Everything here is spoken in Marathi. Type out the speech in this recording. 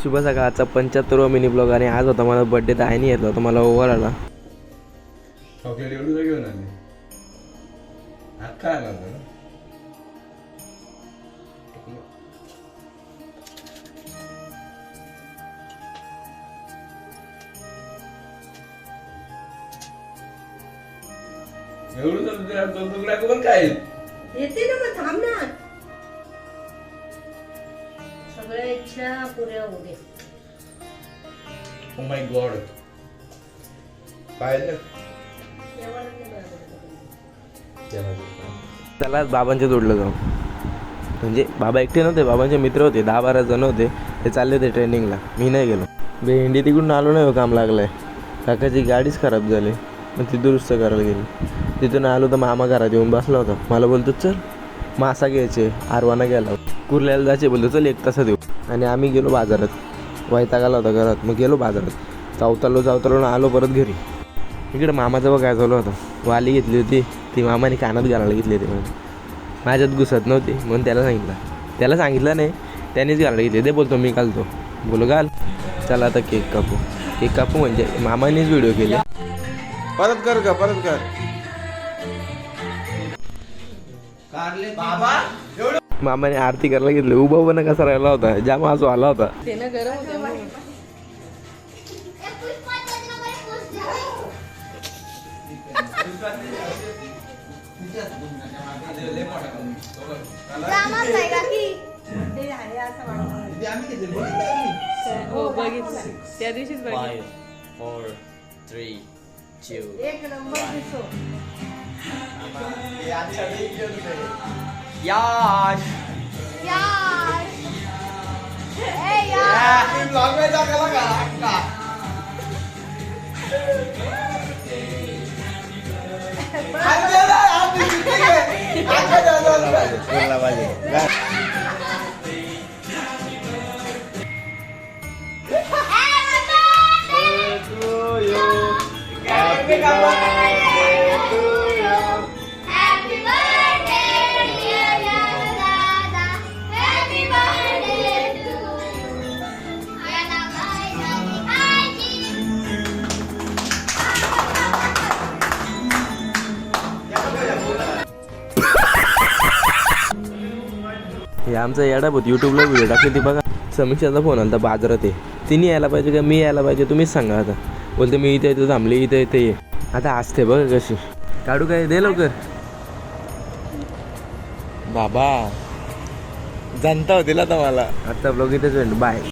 शुभ सकाळचा 75वा मिनी ब्लॉग. आणि आज होता मला बर्थडे, तर आईने घेतला होता मला ओव्हर आला. चॉकलेट एवढं घेऊन आले काय आला एवढं पण काय येते ना, मग थांब ना. सगळ्या इच्छा पुऱ्या होऊ दे. ओ माय गॉड पाहिलं त्याला बाबांच्या जोडलं जाऊ. म्हणजे बाबा एकटे नव्हते, बाबांचे मित्र होते, 10-12 जण होते. ते चालले होते ट्रेनिंगला. मी नाही गेलो. भेंडी तिकडून आलो नाही, काम लागलं आहे. काकाची गाडीच खराब झाली, मग ती दुरुस्त करायला गेली. तिथून आलो तर मामा घरात येऊन बसला होता. मला बोलतो चल मासा घ्यायचे, आरवाना गेला. कुर्ल्याला जायचे, बोलतो चल 1 तासात येऊ. आणि आम्ही गेलो बाजारात. वैताग आला होता घरात, मग गेलो बाजारात. चावतालो आलो परत घरी. इकडे मामाचं बघ काय झालं होतं. वाली घेतली होती, ती मामाने कानात घालायला घेतली होती. माझ्यात घुसत नव्हती म्हणून त्याला सांगितलं नाही, त्यानेच घालायला घेतली. ते बोलतो मी घालतो. बोलो घाल. चला आता केक कापू म्हणजे मामानेच व्हिडिओ केले. परत कर बाबा मामाने आरती करायला घेतली. उभा पण कसा राहिला होता, जाम आजू आला होता. हो बघितलं त्या दिवशीच बघितलं. 5, 4, 3, 2. एक नंबर दिसो. याश हे आमचा येडा बहुत यूट्यूबला व्हिडिओ टाकली ती बघा. समीक्षाचा फोन आला तर बाजारात आहे. तिने यायला पाहिजे का मी यायला पाहिजे, तुम्हीच सांगा. आता बोलते मी इथे येतो, थांबली इथे ये. आता असते बघा कशी. काढू काय, दे लवकर. बाबा जनता होतील आता मला. आता ब्लॉग इथेच बाय.